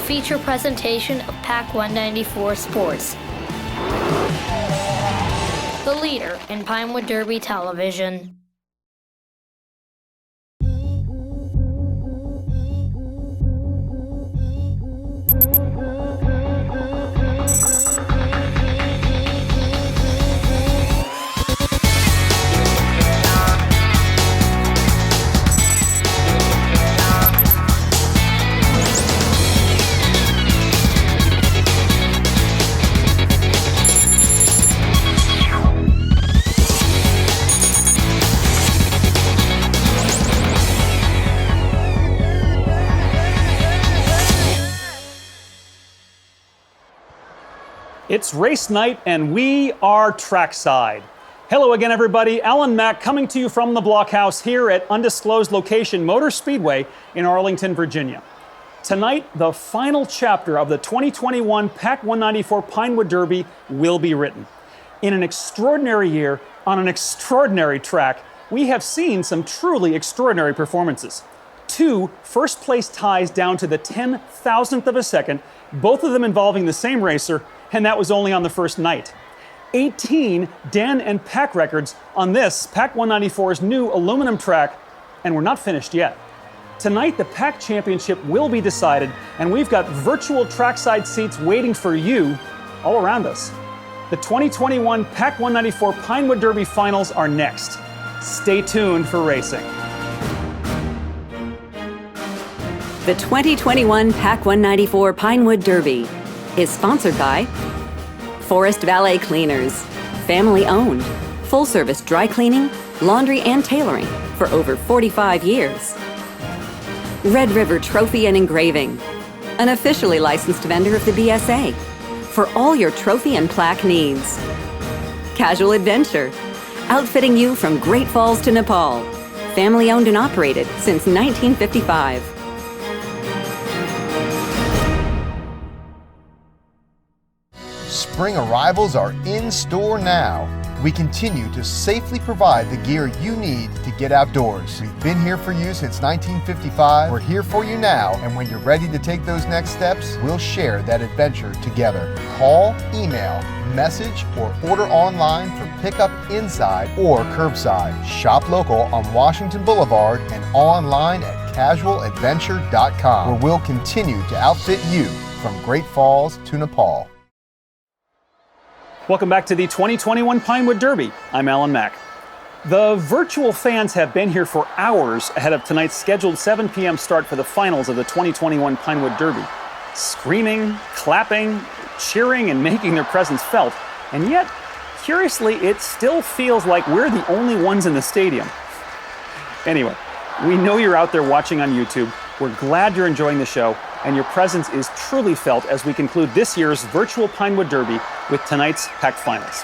feature presentation of PAC 194 Sports, the leader in Pinewood Derby television. It's race night and we are trackside. Hello again, everybody. Alan Mack coming to you from the Blockhouse here at Undisclosed Location Motor Speedway in Arlington, Virginia. Tonight, the final chapter of the 2021 PAC 194 Pinewood Derby will be written. In an extraordinary year, on an extraordinary track, we have seen some truly extraordinary performances. 2 first-place ties down to the 10,000th of a second, both of them involving the same racer, and that was only on the first night. 18 Den and PAC records on this PAC 194's new aluminum track, and we're not finished yet. Tonight, the PAC Championship will be decided, and we've got virtual trackside seats waiting for you all around us. The 2021 PAC 194 Pinewood Derby Finals are next. Stay tuned for racing. The 2021 PAC 194 Pinewood Derby is sponsored by Forest Valet Cleaners, family-owned, full-service dry cleaning, laundry, and tailoring for over 45 years. Red River Trophy and Engraving, an officially licensed vendor of the BSA for all your trophy and plaque needs. Casual Adventure, outfitting you from Great Falls to Nepal, family-owned and operated since 1955. Spring arrivals are in store now. We continue to safely provide the gear you need to get outdoors. We've been here for you since 1955. We're here for you now, and when you're ready to take those next steps, we'll share that adventure together. Call, email, message, or order online for pickup inside or curbside. Shop local on Washington Boulevard and online at casualadventure.com, where we'll continue to outfit you from Great Falls to Nepal. Welcome back to the 2021 Pinewood Derby. I'm Alan Mack. The virtual fans have been here for hours ahead of tonight's scheduled 7 p.m. start for the finals of the 2021 Pinewood Derby. Screaming, clapping, cheering, and making their presence felt. And yet, curiously, it still feels like we're the only ones in the stadium. Anyway, we know you're out there watching on YouTube. We're glad you're enjoying the show, and your presence is truly felt as we conclude this year's virtual Pinewood Derby with tonight's PAC Finals.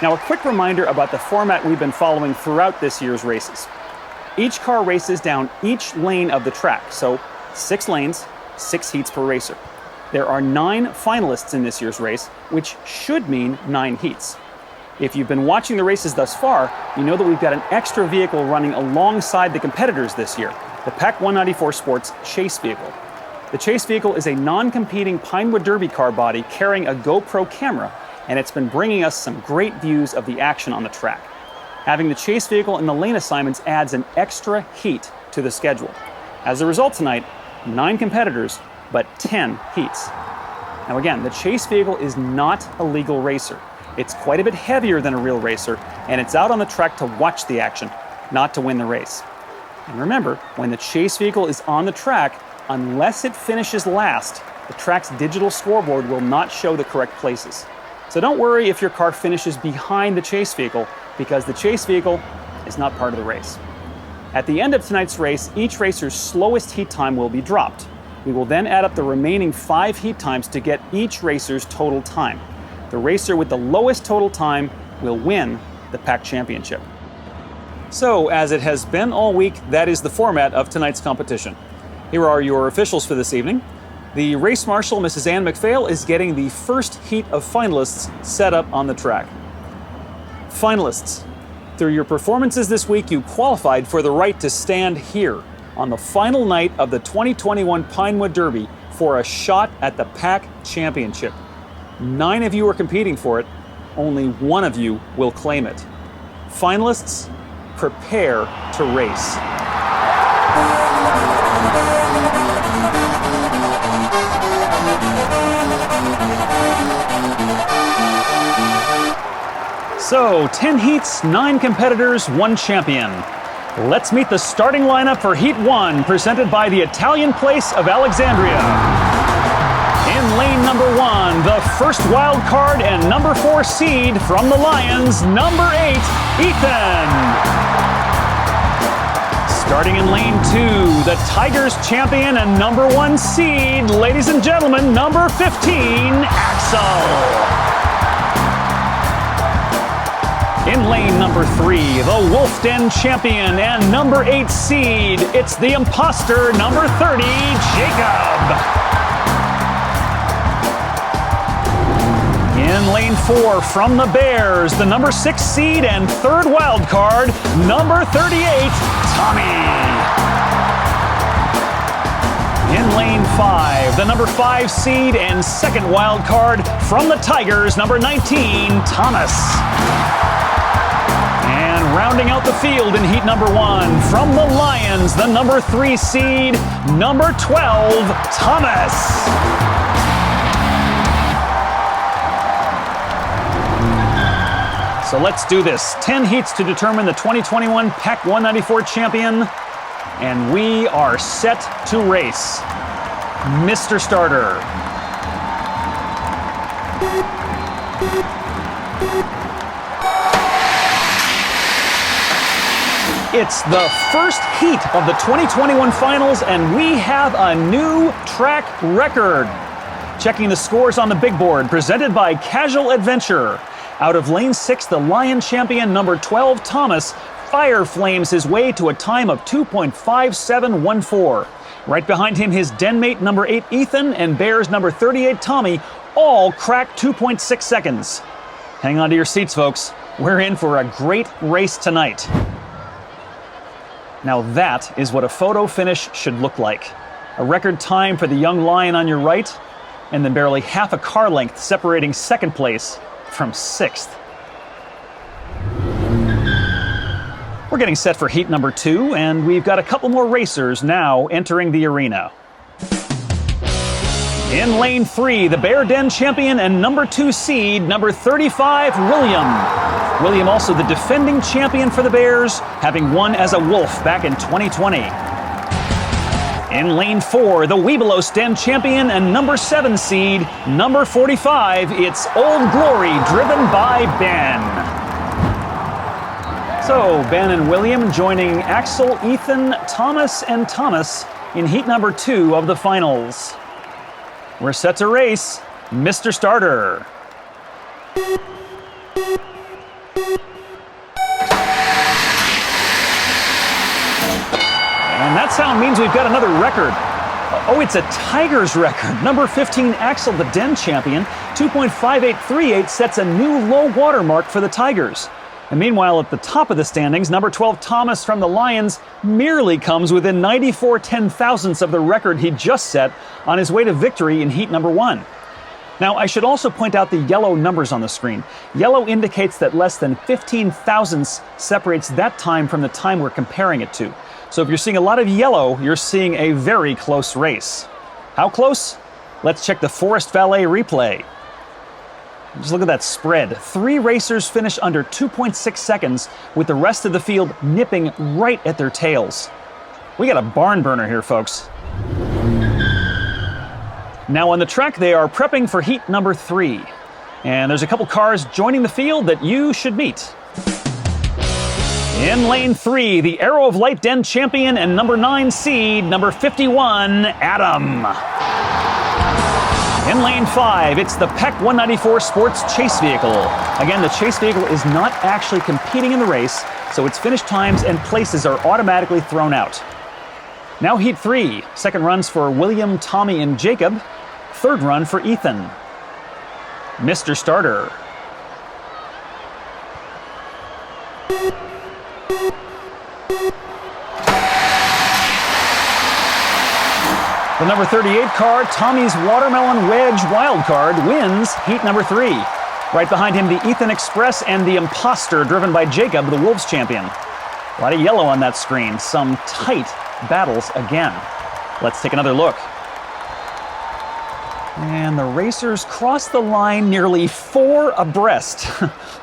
Now, a quick reminder about the format we've been following throughout this year's races. Each car races down each lane of the track, so 6 lanes, 6 heats per racer. There are 9 finalists in this year's race, which should mean 9 heats. If you've been watching the races thus far, you know that we've got an extra vehicle running alongside the competitors this year, the PAC 194 Sports Chase Vehicle. The Chase Vehicle is a non-competing Pinewood Derby car body carrying a GoPro camera, and it's been bringing us some great views of the action on the track. Having the Chase Vehicle in the lane assignments adds an extra heat to the schedule. As a result tonight, 9 competitors, but 10 heats. Now again, the Chase Vehicle is not a legal racer. It's quite a bit heavier than a real racer, and it's out on the track to watch the action, not to win the race. And remember, when the Chase Vehicle is on the track, unless it finishes last, the track's digital scoreboard will not show the correct places. So don't worry if your car finishes behind the Chase Vehicle, because the Chase Vehicle is not part of the race. At the end of tonight's race, each racer's slowest heat time will be dropped. We will then add up the remaining 5 heat times to get each racer's total time. The racer with the lowest total time will win the PAC Championship. So, as it has been all week, that is the format of tonight's competition. Here are your officials for this evening. The race marshal, Mrs. Ann McPhail, is getting the first heat of finalists set up on the track. Finalists, through your performances this week, you qualified for the right to stand here on the final night of the 2021 Pinewood Derby for a shot at the Pack Championship. 9 of you are competing for it. Only 1 of you will claim it. Finalists, prepare to race. So, 10 heats, 9 competitors, 1 champion. Let's meet the starting lineup for Heat 1, presented by the Italian Place of Alexandria. In lane number 1, the first wild card and number 4 seed from the Lions, number 8, Ethan. Starting in lane 2, the Tigers champion and number 1 seed, ladies and gentlemen, number 15, Axel. In lane number 3, the Wolf Den champion and number 8 seed, it's the imposter, number 30, Jacob. In lane 4, from the Bears, the number 6 seed and 3rd wild card, number 38, Tommy. In lane 5, the number 5 seed and 2nd wild card, from the Tigers, number 19, Thomas. And rounding out the field in heat number 1, from the Lions, the number 3 seed, number 12, Thomas. So let's do this. 10 heats to determine the 2021 PAC 194 champion, and we are set to race. Mr. Starter. It's the first heat of the 2021 finals, and we have a new track record. Checking the scores on the big board, presented by Casual Adventure. Out of lane 6, the Lion champion, number 12, Thomas, fire flames his way to a time of 2.5714. Right behind him, his den mate, number 8, Ethan, and Bears, number 38, Tommy, all cracked 2.6 seconds. Hang on to your seats, folks. We're in for a great race tonight. Now that is what a photo finish should look like. A record time for the young Lion on your right, and then barely half a car length separating 2nd place from 6th. We're getting set for heat number 2, and we've got a couple more racers now entering the arena. In lane 3, the Bear Den champion and number 2 seed, number 35, William. William also the defending champion for the Bears, having won as a Wolf back in 2020. In lane 4, the Webelos Den champion and number 7 seed, number 45, it's Old Glory, driven by Ben. So, Ben and William joining Axel, Ethan, Thomas, and Thomas in heat number 2 of the finals. We're set to race. Mr. Starter. And that sound means we've got another record. Oh, it's a Tigers record. Number 15, Axel, the Den champion, 2.5838 sets a new low water mark for the Tigers. And meanwhile, at the top of the standings, number 12, Thomas from the Lions, merely comes within 94 ten-thousandths of the record he just set on his way to victory in heat number 1. Now, I should also point out the yellow numbers on the screen. Yellow indicates that less than 15 thousandths separates that time from the time we're comparing it to. So if you're seeing a lot of yellow, you're seeing a very close race. How close? Let's check the Forest Valet replay. Just look at that spread. 3 racers finish under 2.6 seconds, with the rest of the field nipping right at their tails. We got a barn burner here, folks. Now on the track, they are prepping for heat number 3. And there's a couple cars joining the field that you should meet. In lane 3, the Arrow of Light Den champion and number 9 seed, number 51, Adam. In lane 5, it's the PEC 194 Sports Chase Vehicle. Again, the chase vehicle is not actually competing in the race, so its finish times and places are automatically thrown out. Now heat 3, 2nd runs for William, Tommy, and Jacob. 3rd run for Ethan. Mr. Starter. The The number 38 car, Tommy's Watermelon Wedge Wildcard, wins heat number 3. Right behind him, the Ethan Express and the Imposter, driven by Jacob, the Wolves champion. A lot of yellow on that screen. Some tight battles again. Let's take another look. And the racers cross the line nearly 4 abreast.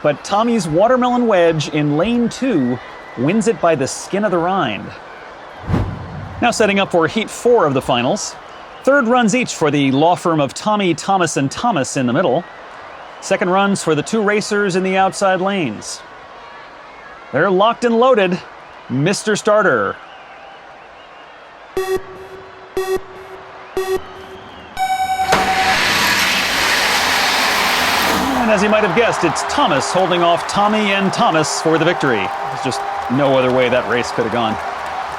But Tommy's Watermelon Wedge in lane 2 wins it by the skin of the rind. Now setting up for heat 4 of the finals. Third runs each for the law firm of Tommy, Thomas, and Thomas in the middle. Second runs for the 2 racers in the outside lanes. They're locked and loaded. Mr. Starter. And as you might have guessed, it's Thomas holding off Tommy and Thomas for the victory. There's just no other way that race could have gone.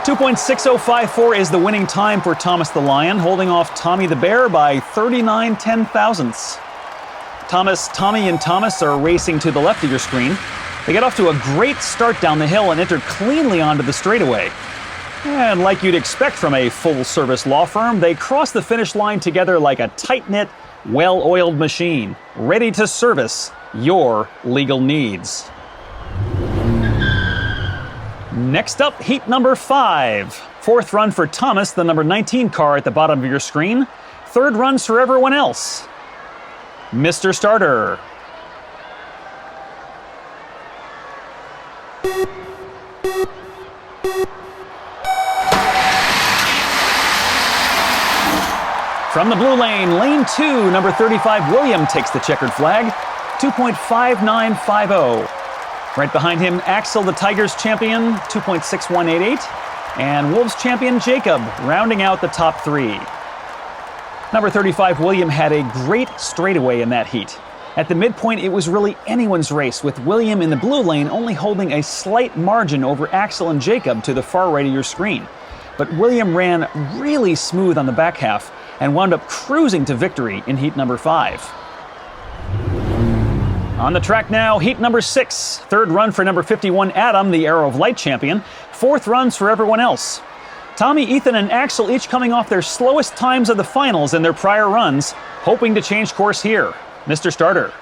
2.6054 is the winning time for Thomas the Lion, holding off Tommy the Bear by 39 10,000ths. Thomas, Tommy, and Thomas are racing to the left of your screen. They get off to a great start down the hill and enter cleanly onto the straightaway. And like you'd expect from a full-service law firm, they cross the finish line together like a tight-knit, well-oiled machine, ready to service your legal needs. Next up, heat number 5. Fourth run for Thomas, the number 19 car at the bottom of your screen. Third runs for everyone else. Mr. Starter. From the blue lane, lane 2, number 35 William takes the checkered flag, 2.5950. Right behind him, Axel the Tigers champion, 2.6188, and Wolves champion Jacob rounding out the top 3. Number 35 William had a great straightaway in that heat. At the midpoint, it was really anyone's race, with William in the blue lane only holding a slight margin over Axel and Jacob to the far right of your screen. But William ran really smooth on the back half and wound up cruising to victory in heat number 5. On the track now, heat number 6. Third run for number 51 Adam, the Arrow of Light champion. Fourth runs for everyone else. Tommy, Ethan, and Axel each coming off their slowest times of the finals in their prior runs, hoping to change course here. Mr. Starter.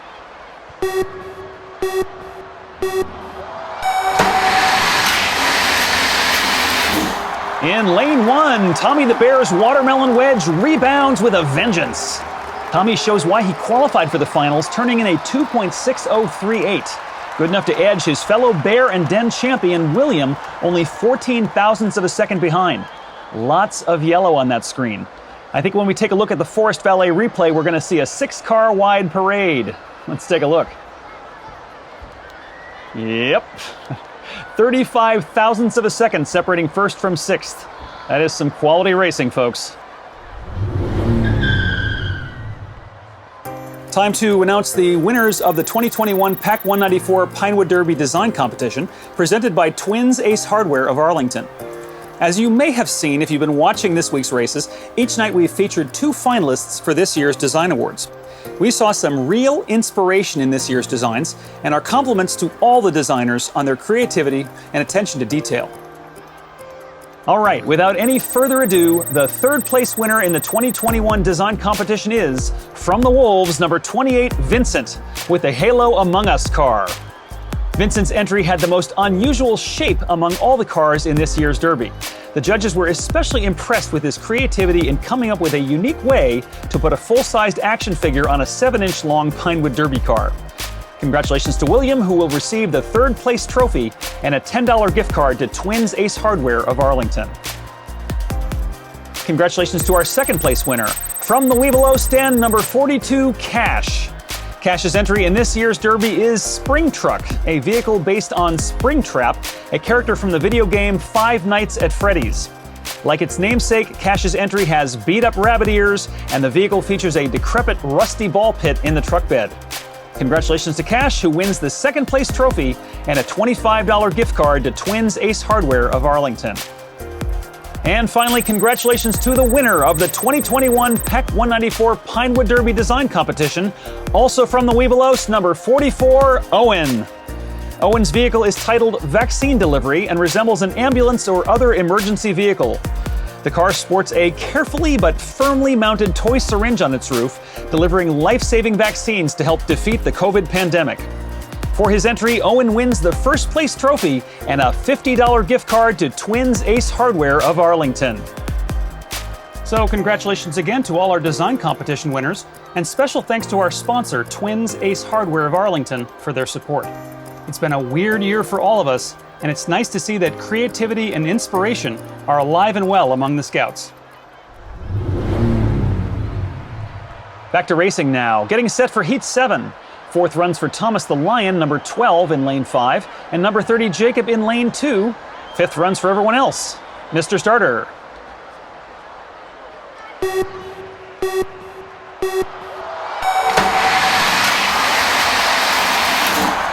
In lane 1, Tommy the Bear's Watermelon Wedge rebounds with a vengeance. Tommy shows why he qualified for the finals, turning in a 2.6038. Good enough to edge his fellow Bear and Den champion, William, only 14 thousandths of a second behind. Lots of yellow on that screen. I think when we take a look at the Forest Valet replay, we're going to see a 6-car wide parade. Let's take a look. Yep. 35 thousandths of a second separating first from sixth. That is some quality racing, folks. Time to announce the winners of the 2021 PAC 194 Pinewood Derby Design Competition, presented by Twins Ace Hardware of Arlington. As you may have seen if you've been watching this week's races, each night we've featured 2 finalists for this year's Design Awards. We saw some real inspiration in this year's designs, and our compliments to all the designers on their creativity and attention to detail. All right, without any further ado, the third place winner in the 2021 design competition is, from the Wolves, number 28, Vincent, with the Halo Among Us car. Vincent's entry had the most unusual shape among all the cars in this year's Derby. The judges were especially impressed with his creativity in coming up with a unique way to put a full-sized action figure on a 7-inch long Pinewood Derby car. Congratulations to William, who will receive the third place trophy and a $10 gift card to Twins Ace Hardware of Arlington. Congratulations to our second place winner, from the Webelow stand, number 42, Cash. Cash's entry in this year's Derby is Spring Truck, a vehicle based on Springtrap, a character from the video game Five Nights at Freddy's. Like its namesake, Cash's entry has beat-up rabbit ears, and the vehicle features a decrepit, rusty ball pit in the truck bed. Congratulations to Cash, who wins the second place trophy and a $25 gift card to Twins Ace Hardware of Arlington. And finally, congratulations to the winner of the 2021 PAC 194 Pinewood Derby Design Competition, also from the Webelos, number 44, Owen. Owen's vehicle is titled Vaccine Delivery and resembles an ambulance or other emergency vehicle. The car sports a carefully but firmly mounted toy syringe on its roof, delivering life-saving vaccines to help defeat the COVID pandemic. For his entry, Owen wins the first place trophy and a $50 gift card to Twins Ace Hardware of Arlington. So congratulations again to all our design competition winners, and special thanks to our sponsor, Twins Ace Hardware of Arlington, for their support. It's been a weird year for all of us, and it's nice to see that creativity and inspiration are alive and well among the Scouts. Back to racing now, getting set for Heat 7. Fourth runs for Thomas the Lion, number 12 in lane 5, and number 30 Jacob in lane 2. Fifth runs for everyone else. Mr. Starter.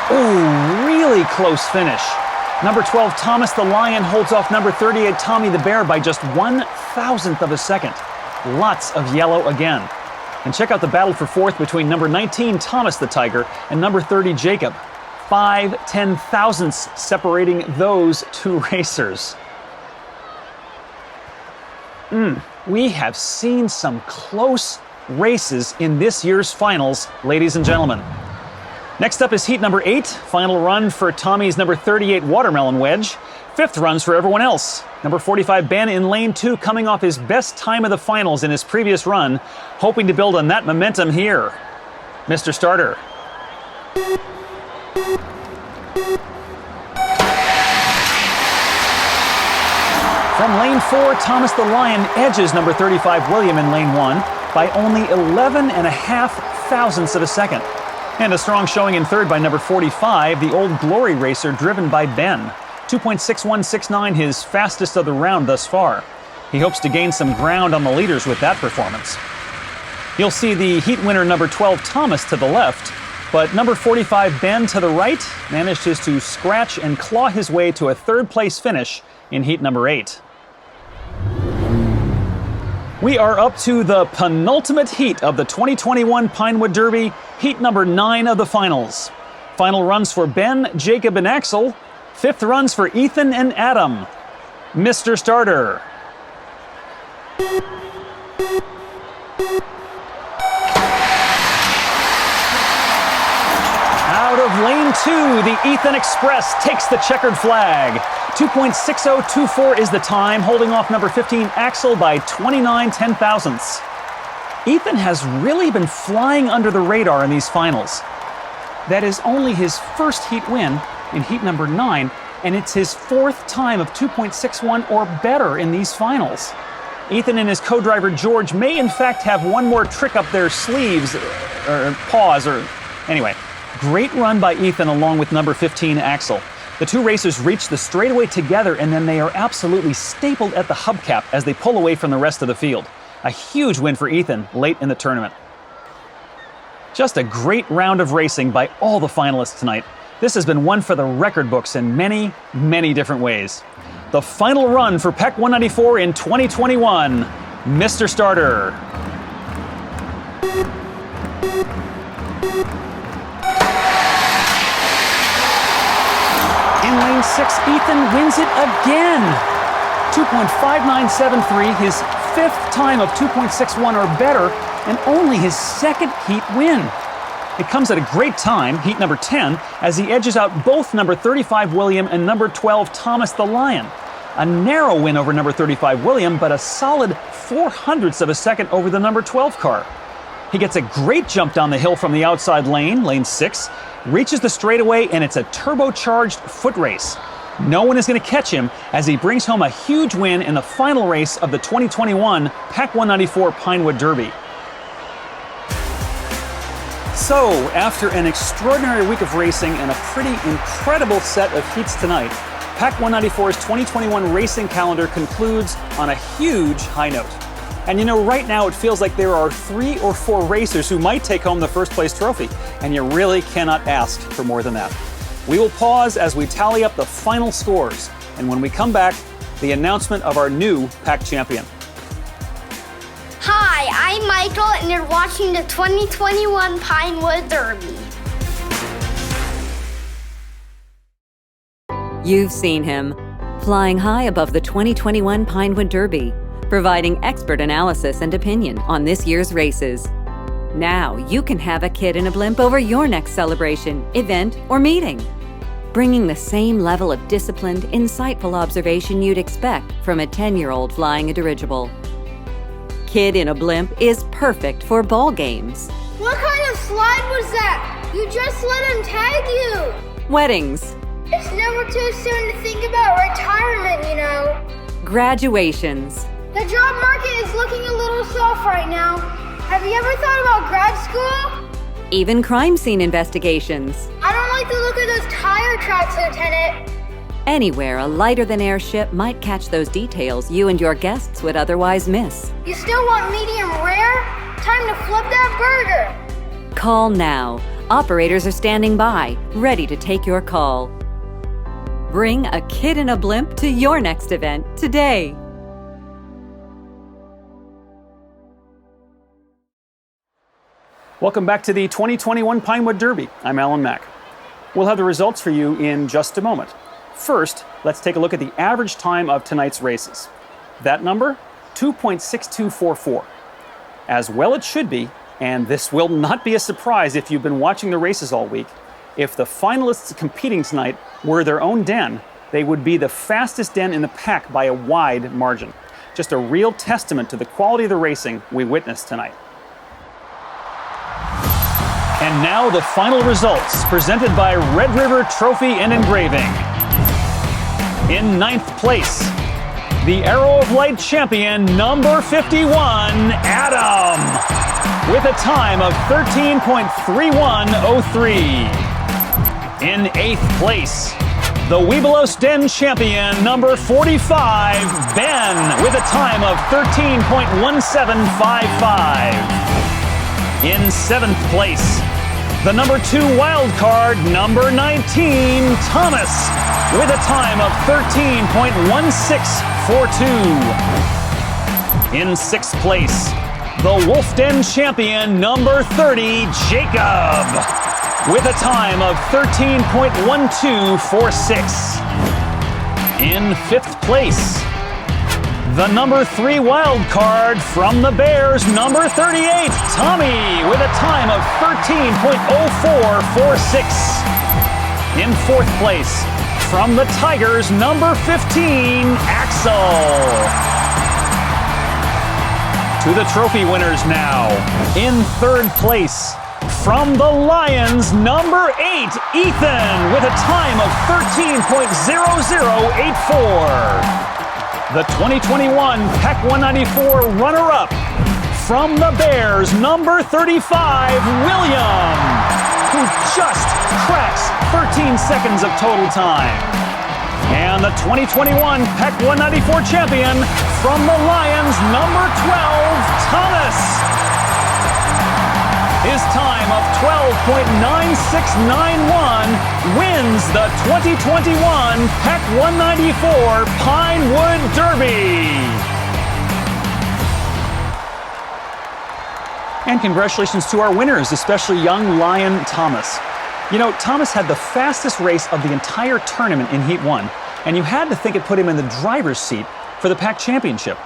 Ooh, really close finish. Number 12 Thomas the Lion holds off number 38 Tommy the Bear by just 1/1000th of a second. Lots of yellow again. And check out the battle for fourth between number 19 Thomas the Tiger and number 30 Jacob. 5/10,000ths separating those two racers. We have seen some close races in this year's finals, ladies and gentlemen. Next up is heat number 8, final run for Tommy's number 38 Watermelon Wedge. Fifth runs for everyone else. Number 45 Ben in lane 2 coming off his best time of the finals in his previous run, hoping to build on that momentum here. Mr. Starter. From lane 4, Thomas the Lion edges number 35 William in lane 1 by only 11.5 of a second. And a strong showing in third by number 45, the Old Glory racer driven by Ben. 2.6169, his fastest of the round thus far. He hopes to gain some ground on the leaders with that performance. You'll see the heat winner number 12 Thomas to the left, but number 45 Ben to the right manages to scratch and claw his way to a third place finish in heat number 8. We are up to the penultimate heat of the 2021 Pinewood Derby, heat number 9 of the finals. Final runs for Ben, Jacob, and Axel. Fifth runs for Ethan and Adam. Mr. Starter. Out of lane 2, the Ethan Express takes the checkered flag. 2.6024 is the time, holding off number 15 Axel by 29/10,000ths. Ethan has really been flying under the radar in these finals. That is only his first heat win in heat number 9, and it's his fourth time of 2.61 or better in these finals. Ethan and his co-driver George may in fact have one more trick up their sleeves, or paws, or anyway. Great run by Ethan along with number 15 Axel. The two racers reach the straightaway together, and then they are absolutely stapled at the hubcap as they pull away from the rest of the field. A huge win for Ethan late in the tournament. Just a great round of racing by all the finalists tonight. This has been one for the record books in many, many different ways. The final run for PEC 194 in 2021, Mr. Starter. In lane 6, Ethan wins it again. 2.5973, his fifth time of 2.61 or better, and only his second heat win. It comes at a great time, heat number 10, as he edges out both number 35 William and number 12 Thomas the Lion. A narrow win over number 35 William, but a solid 0.04 of a second over the number 12 car. He gets a great jump down the hill from the outside lane, lane 6, reaches the straightaway, and it's a turbocharged foot race. No one is going to catch him as he brings home a huge win in the final race of the 2021 PAC 194 Pinewood Derby. So, after an extraordinary week of racing and a pretty incredible set of heats tonight, PAC 194's 2021 racing calendar concludes on a huge high note. And you know, right now it feels like there are 3 or 4 racers who might take home the first place trophy, and you really cannot ask for more than that. We will pause as we tally up the final scores, and when we come back, the announcement of our new PAC champion. Hi, I'm Michael, and you're watching the 2021 Pinewood Derby. You've seen him, flying high above the 2021 Pinewood Derby, providing expert analysis and opinion on this year's races. Now you can have a kid in a blimp over your next celebration, event, or meeting, bringing the same level of disciplined, insightful observation you'd expect from a 10-year-old flying a dirigible. Kid in a blimp is perfect for ball games, What kind of slide was that? You just let him tag you. weddings, It's never too soon to think about retirement, you know. graduations, The job market is looking a little soft right now. Have you ever thought about grad school? even crime scene investigations. I don't like the look of those tire tracks, Lieutenant. Anywhere a lighter-than-air ship might catch those details you and your guests would otherwise miss. You still want medium rare? Time to flip that burger. Call now. Operators are standing by, ready to take your call. Bring a kid in a blimp to your next event today. Welcome back to the 2021 Pinewood Derby. I'm Alan Mack. We'll have the results for you in just a moment. First, let's take a look at the average time of tonight's races. That number, 2.6244. As well it should be, and this will not be a surprise if you've been watching the races all week. If the finalists competing tonight were their own den, they would be the fastest den in the pack by a wide margin. Just a real testament to the quality of the racing we witnessed tonight. And now the final results, presented by Red River Trophy and Engraving. In 9th place, the Arrow of Light champion, number 51, Adam, with a time of 13.3103. In 8th place, the Webelos Den champion, number 45, Ben, with a time of 13.1755. In 7th place, the number 2 wild card, number 19, Thomas, with a time of 13.1642. In 6th place, the Wolf Den champion, number 30, Jacob, with a time of 13.1246. In 5th place, the number 3 wild card from the Bears, number 38, Tommy, with a time of 13.0446. In 4th place, from the Tigers, number 15, Axel. To the trophy winners now. In 3rd place, from the Lions, number 8, Ethan, with a time of 13.0084. The 2021 PEC 194 runner-up from the Bears, number 35, William, who just cracks 13 seconds of total time. And the 2021 PEC 194 champion from the Lions, number 12, Thomas. His time of 12.9691 wins the 2021 PEC 194 Pinewood Derby. And congratulations to our winners, especially young Lion Thomas. You know, Thomas had the fastest race of the entire tournament in Heat 1, and you had to think it put him in the driver's seat for the PAC Championship.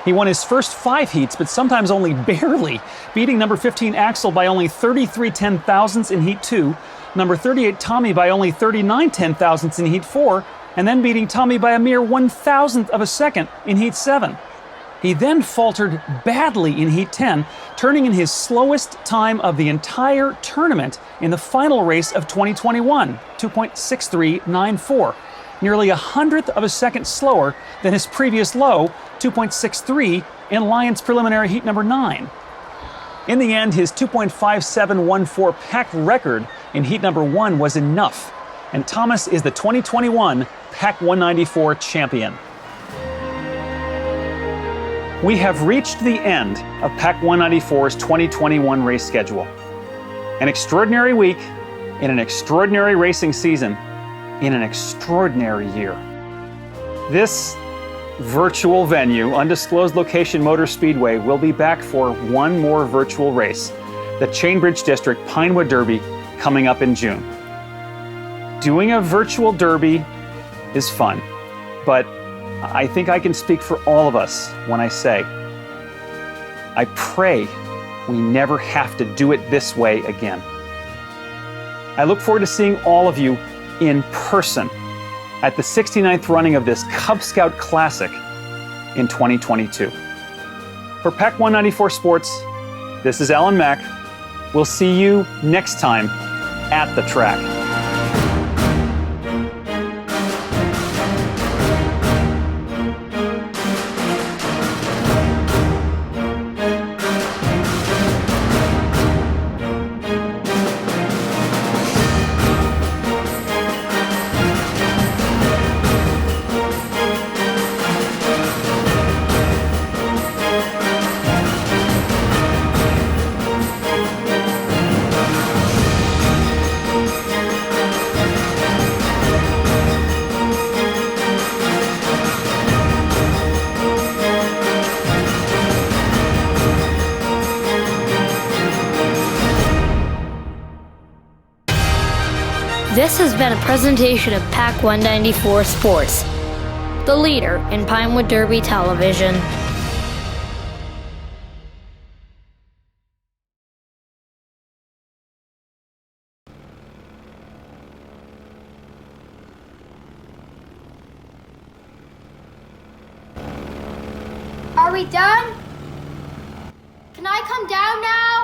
He won his first 5 heats, but sometimes only barely, beating number 15 Axel by only 33 10,000ths in Heat 2, number 38 Tommy by only 39 10,000ths in Heat 4, and then beating Tommy by a mere 1,000th of a second in Heat 7. He then faltered badly in Heat 10, turning in his slowest time of the entire tournament in the final race of 2021, 2.6394. Nearly 100th of a second slower than his previous low, 2.63, in Lions preliminary heat number 9. In the end, his 2.5714 PAC record in heat number 1 was enough, and Thomas is the 2021 PAC 194 champion. We have reached the end of PAC 194's 2021 race schedule. An extraordinary week in an extraordinary racing season in an extraordinary year. This virtual venue, Undisclosed Location Motor Speedway, will be back for one more virtual race, the Chainbridge District Pinewood Derby, coming up in June. Doing a virtual derby is fun, but I think I can speak for all of us when I say, I pray we never have to do it this way again. I look forward to seeing all of you in person at the 69th running of this Cub Scout Classic in 2022. For Pack 194 Sports, this is Alan Mack. We'll see you next time at the track. This has been a presentation of Pack 194 Sports, the leader in Pinewood Derby television. Are we done? Can I come down now?